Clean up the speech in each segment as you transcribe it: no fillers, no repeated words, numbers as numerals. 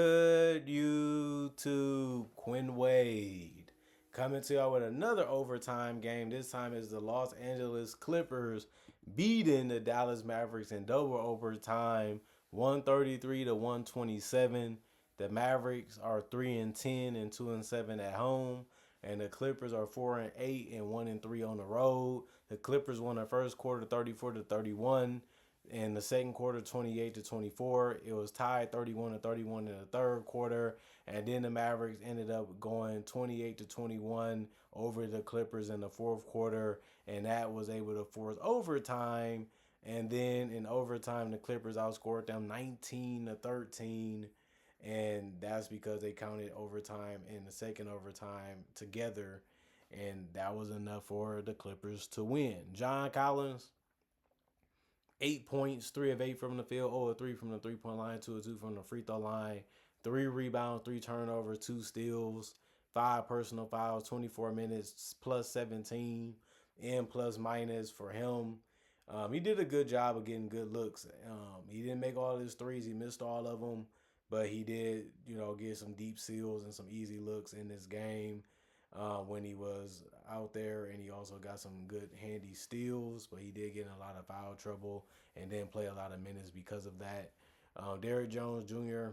Good YouTube, Quinn Wade coming to y'all with another overtime game. This time is the Los Angeles Clippers beating the Dallas Mavericks in double overtime, 133 to 127. The Mavericks are 3-10 and 2-7 at home, and the Clippers are 4-8 and 1-3 on the road. The Clippers won the first quarter 34 to 31. In the second quarter, 28 to 24. It was tied 31 to 31 in the third quarter, and then the Mavericks ended up going 28 to 21 over the Clippers in the fourth quarter, and that was able to force overtime. And then in overtime, the Clippers outscored them 19 to 13, and that's because they counted overtime and the second overtime together, and that was enough for the Clippers to win. John Collins, 8 points, 3 of 8 from the field, 0 of 3 from the 3-point line, 2 of 2 from the free throw line, 3 rebounds, 3 turnovers, 2 steals, 5 personal fouls, 24 minutes, plus 17, and plus minus for him. He did a good job of getting good looks. He didn't make all his threes, he missed all of them, but he did, get some deep seals and some easy looks in this game when he was out there, and he also got some good handy steals, but he did get in a lot of foul trouble and didn't play a lot of minutes because of that. Derrick Jones Jr.,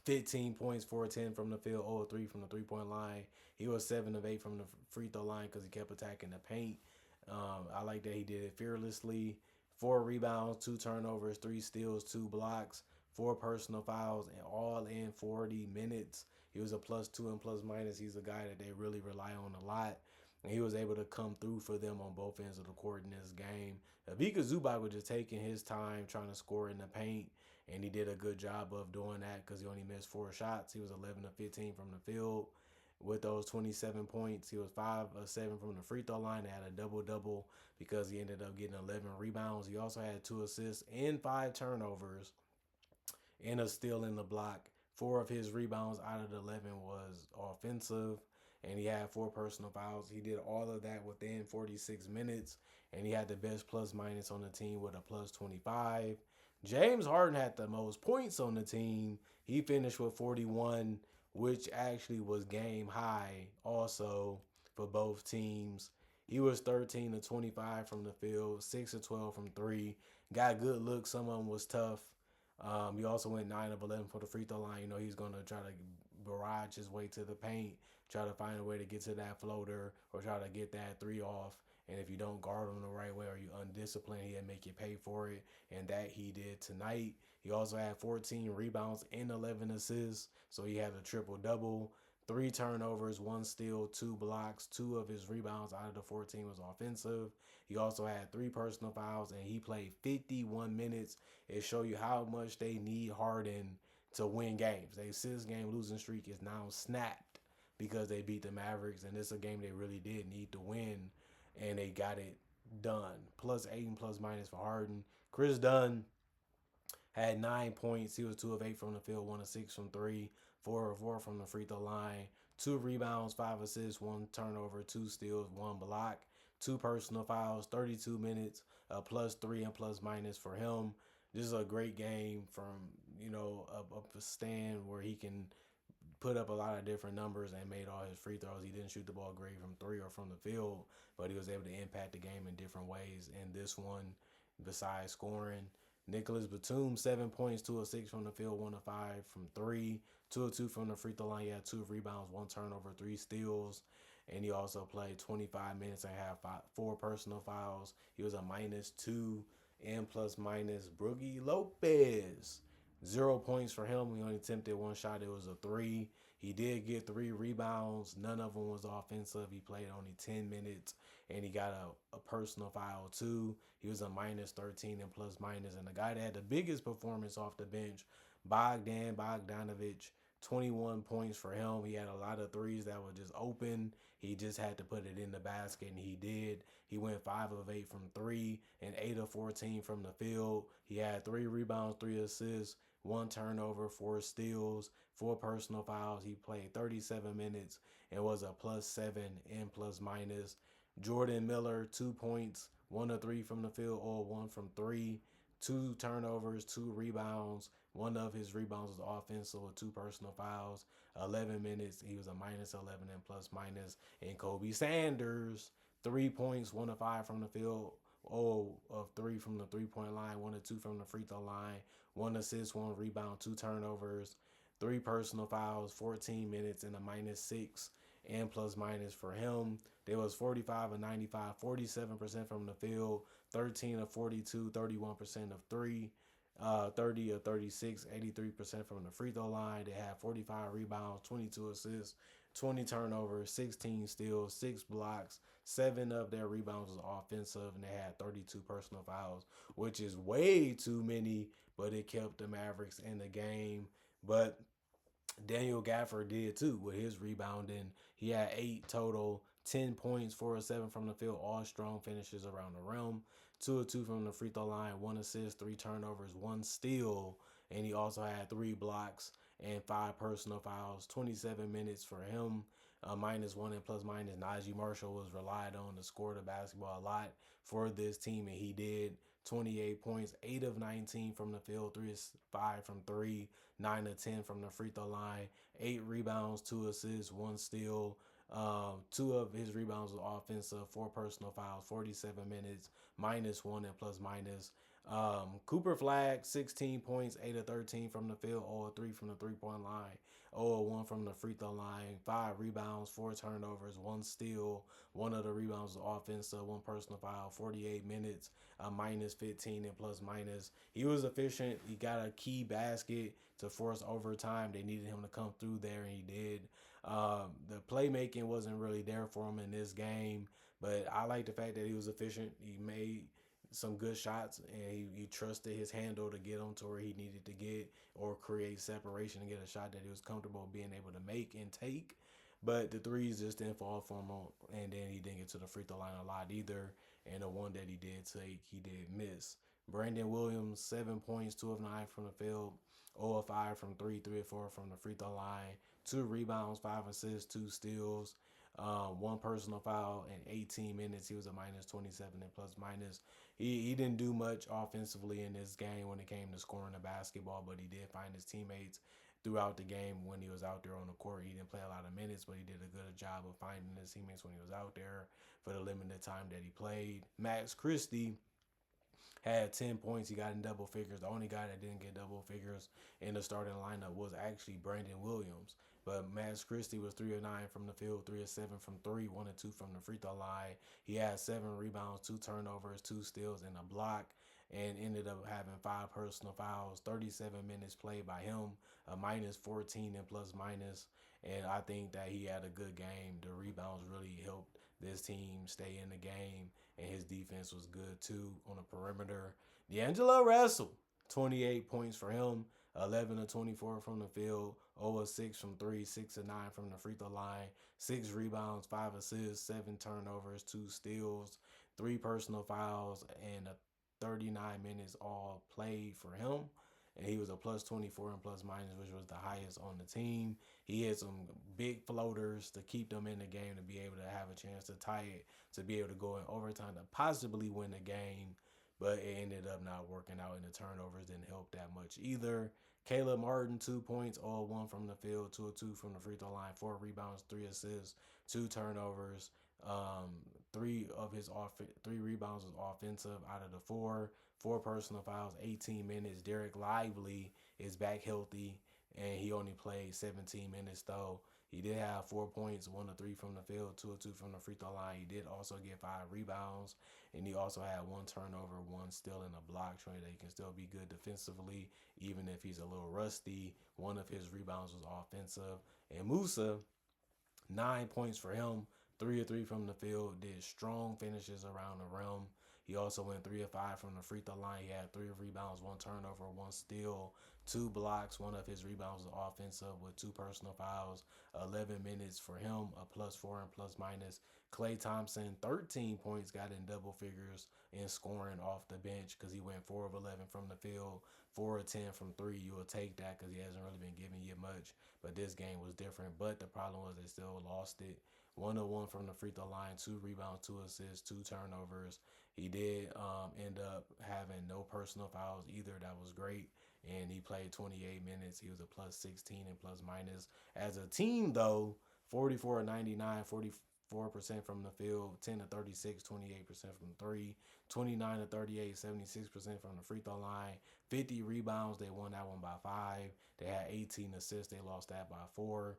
15 points, 4 of 10 from the field, 0 of 3 from the 3-point line. He was 7 of 8 from the free throw line because he kept attacking the paint. I like that he did it fearlessly. 4 rebounds, 2 turnovers, 3 steals, 2 blocks, 4 personal fouls, and all in 40 minutes. He was a +2 and plus minus. He's a guy that they really rely on a lot. And he was able to come through for them on both ends of the court in this game. Ivica Zubac was just taking his time trying to score in the paint, and he did a good job of doing that because he only missed 4 shots. He was 11 of 15 from the field. With those 27 points, he was 5 of 7 from the free throw line. They had a double-double because he ended up getting 11 rebounds. He also had 2 assists and 5 turnovers and a steal in the block. 4 of his rebounds out of the 11 was offensive, and he had 4 personal fouls. He did all of that within 46 minutes, and he had the best plus minus on the team with a +25. James Harden had the most points on the team. He finished with 41, which actually was game high also for both teams. He was 13 to 25 from the field, 6 to 12 from three. Got good looks. Some of them was tough. He also went 9 of 11 for the free throw line. He's going to try to barrage his way to the paint, try to find a way to get to that floater or try to get that three off. And if you don't guard him the right way or you undisciplined, he'll make you pay for it. And that he did tonight. He also had 14 rebounds and 11 assists. So he had a triple-double. 3 turnovers, 1 steal, 2 blocks. 2 of his rebounds out of the 14 was offensive. He also had 3 personal fouls, and he played 51 minutes. It shows you how much they need Harden to win games. Their 6-game losing streak is now snapped because they beat the Mavericks, and it's a game they really did need to win, and they got it done. +8 and plus minus for Harden. Chris Dunn had 9 points. He was 2 of 8 from the field, 1 of 6 from three, 4 of 4 from the free throw line, 2 rebounds, 5 assists, 1 turnover, 2 steals, 1 block, 2 personal fouls, 32 minutes, +3 and plus minus for him. This is a great game from, a stand where he can put up a lot of different numbers and made all his free throws. He didn't shoot the ball great from three or from the field, but he was able to impact the game in different ways. And this one, besides scoring, Nicholas Batum, 7 points, 2 of 6 from the field, 1 of 5 from three, 2 of 2 from the free throw line. He had 2 rebounds, 1 turnover, 3 steals. And he also played 25 minutes and had 4 personal fouls. He was a -2 and plus minus. Broogie Lopez, 0 points for him. He only attempted 1 shot. It was a 3. He did get 3 rebounds. None of them was offensive. He played only 10 minutes, and he got a personal foul too. He was a -13 and plus minus. And the guy that had the biggest performance off the bench, Bogdanovich, 21 points for him. He had a lot of threes that were just open. He just had to put it in the basket, and he did. He went 5 of 8 from three and 8 of 14 from the field. He had 3 rebounds, 3 assists, 1 turnover, 4 steals, 4 personal fouls. He played 37 minutes and was a +7 and plus minus. Jordan Miller, 2 points, 1 of 3 from the field, or 1 from three, 2 turnovers, 2 rebounds, One of his rebounds was offensive with two personal fouls. 11 minutes, he was a minus 11 and plus minus. And Kobe Sanders, 3 points, 1 of 5 from the field, 0 of 3 from the 3 point line, 1 of 2 from the free throw line, 1 assist, 1 rebound, 2 turnovers, 3 personal fouls, 14 minutes, and a minus 6 and plus minus for him. There was 45 of 95, 47% from the field, 13 of 42, 31% of three, 30 of 36, 83% from the free throw line. They had 45 rebounds, 22 assists, 20 turnovers, 16 steals, 6 blocks. 7 of their rebounds was offensive, and they had 32 personal fouls, which is way too many, but it kept the Mavericks in the game. But Daniel Gafford did too with his rebounding. He had 8 total, 10 points, 4 of 7 from the field, all strong finishes around the rim. 2 of 2 from the free throw line, 1 assist, 3 turnovers, 1 steal, and he also had 3 blocks and 5 personal fouls. 27 minutes for him, -1 and plus minus. Najee Marshall was relied on to score the basketball a lot for this team, and he did. 28 points, 8 of 19 from the field, 3 of 5 from three, 9 of 10 from the free throw line, 8 rebounds, 2 assists, 1 steal. 2 of his rebounds was offensive, 4 personal fouls, 47 minutes, -1 and plus minus. Cooper Flag, 16 points, 8 of 13 from the field, 0 of 3 from the 3 point line, 0 of 1 from the free throw line, 5 rebounds, 4 turnovers, 1 steal. 1 of the rebounds was offensive, 1 personal foul, 48 minutes, -15 and plus minus. He was efficient. He got a key basket to force overtime. They needed him to come through there, and he did. The playmaking wasn't really there for him in this game, but I like the fact that he was efficient. He made some good shots, and he trusted his handle to get him to where he needed to get or create separation and get a shot that he was comfortable being able to make and take. But the threes just didn't fall for him, and then he didn't get to the free throw line a lot either. And the one that he did take, he did miss. Brandon Williams, 7 points, 2 of 9 from the field, 0 of 5 from three, 3 of 4 from the free throw line, 2 rebounds, 5 assists, 2 steals, 1 personal foul in 18 minutes. He was a -27 and plus minus. He didn't do much offensively in this game when it came to scoring the basketball, but he did find his teammates throughout the game when he was out there on the court. He didn't play a lot of minutes, but he did a good job of finding his teammates when he was out there for the limited time that he played. Max Christie had 10 points. He got in double figures. The only guy that didn't get double figures in the starting lineup was actually Brandon Williams. But Max Christie was 3 of 9 from the field, 3 of 7 from three, 1 of 2 from the free throw line. He had 7 rebounds, 2 turnovers, 2 steals, and a block, and ended up having 5 personal fouls. 37 minutes played by him, a -14 and plus minus. And I think that he had a good game. The rebounds really helped this team stay in the game, and his defense was good too on the perimeter. D'Angelo Russell, 28 points for him, 11 of 24 from the field, 0 of 6 from three, 6 of 9 from the free throw line, 6 rebounds, 5 assists, 7 turnovers, 2 steals, 3 personal fouls, and a 39 minutes all played for him. And he was a +24 and plus minus, which was the highest on the team. He had some big floaters to keep them in the game to be able to have a chance to tie it, to be able to go in overtime to possibly win the game. But it ended up not working out, and the turnovers didn't help that much either. Caleb Martin, 2 points, all 1 from the field, 2 of 2 from the free throw line, 4 rebounds, 3 assists, 2 turnovers. Three rebounds was offensive out of the four. 4 personal fouls, 18 minutes. Derek Lively is back healthy, and he only played 17 minutes though. He did have 4 points, 1 of 3 from the field, 2 of 2 from the free throw line. He did also get 5 rebounds, and he also had 1 turnover, 1 steal, and a block, showing that he can still be good defensively, even if he's a little rusty. 1 of his rebounds was offensive. And Musa, 9 points for him, 3 of 3 from the field, did strong finishes around the rim. He also went 3 of 5 from the free throw line. He had 3 rebounds, 1 turnover, 1 steal, 2 blocks. 1 of his rebounds was offensive with 2 personal fouls. 11 minutes for him, a +4 and plus minus. Klay Thompson, 13 points, got in double figures in scoring off the bench because he went 4 of 11 from the field, 4 of 10 from three. You will take that because he hasn't really been giving you much. But this game was different. But the problem was they still lost it. 1 of 1 from the free throw line, 2 rebounds, 2 assists, 2 turnovers. He did end up having no personal fouls either. That was great. and he played 28 minutes. He was a plus 16 and plus minus. As a team, though, 44 of 99, 44% from the field, 10 to 36, 28% from three, 29 to 38, 76% from the free throw line, 50 rebounds. They won that one by 5. They had 18 assists. They lost that by 4.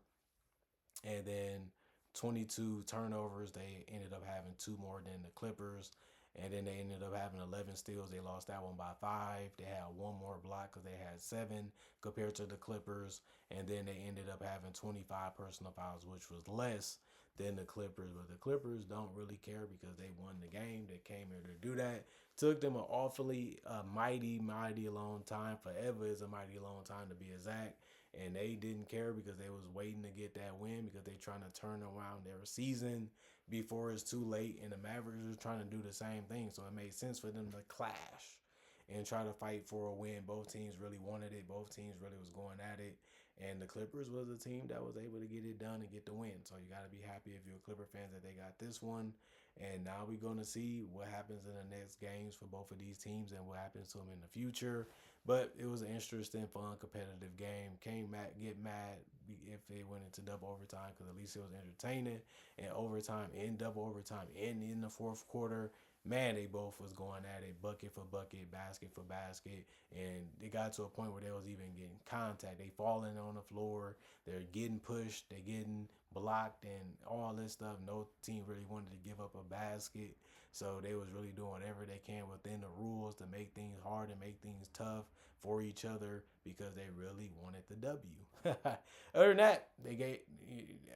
And then 22 turnovers. They ended up having 2 more than the Clippers. And then they ended up having 11 steals. They lost that one by 5. They had 1 more block because they had 7 compared to the Clippers. And then they ended up having 25 personal fouls, which was less than the Clippers. But the Clippers don't really care because they won the game. They came here to do that. Took them an awfully mighty long time. Forever is a mighty long time to be exact. And they didn't care because they was waiting to get that win because they trying to turn around their season before it's too late. And the Mavericks was trying to do the same thing. So it made sense for them to clash and try to fight for a win. Both teams really wanted it. Both teams really was going at it. And the Clippers was a team that was able to get it done and get the win. So you got to be happy if you're a Clipper fan that they got this one. And now we're going to see what happens in the next games for both of these teams and what happens to them in the future. But it was an interesting, fun, competitive game. Can't get mad if it went into double overtime because at least it was entertaining. And overtime and double overtime and in the fourth quarter, man, they both was going at it, bucket for bucket, basket for basket, and it got to a point where they was even getting contact. They falling on the floor, they're getting pushed, they getting blocked, and all this stuff. No team really wanted to give up a basket, so they was really doing whatever they can within the rules to make things hard and make things tough for each other because they really wanted the W. Other than that, they gave.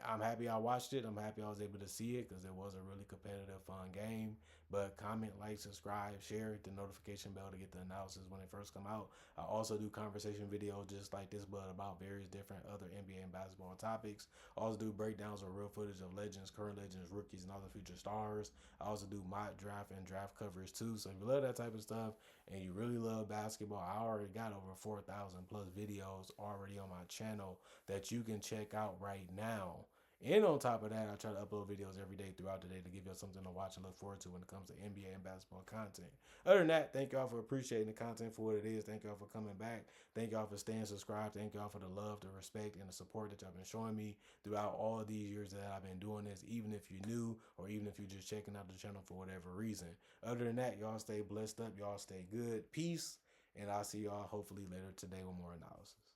I'm happy I watched it. I'm happy I was able to see it because it was a really competitive, fun game. But comment, like, subscribe, share, hit the notification bell to get the analysis when it first come out. I also do conversation videos just like this, but about various different other NBA and basketball topics. I also do breakdowns of real footage of legends, current legends, rookies, and other future stars. I also do mock draft and draft coverage too. So if you love that type of stuff and you really love basketball, I already got over 4,000 plus videos already on my channel that you can check out right now. And on top of that, I try to upload videos every day throughout the day to give y'all something to watch and look forward to when it comes to NBA and basketball content. Other than that, thank y'all for appreciating the content for what it is. Thank y'all for coming back. Thank y'all for staying subscribed. Thank y'all for the love, the respect, and the support that y'all been showing me throughout all of these years that I've been doing this, even if you're new or even if you're just checking out the channel for whatever reason. Other than that, y'all stay blessed up. Y'all stay good. Peace. And I'll see y'all hopefully later today with more analysis.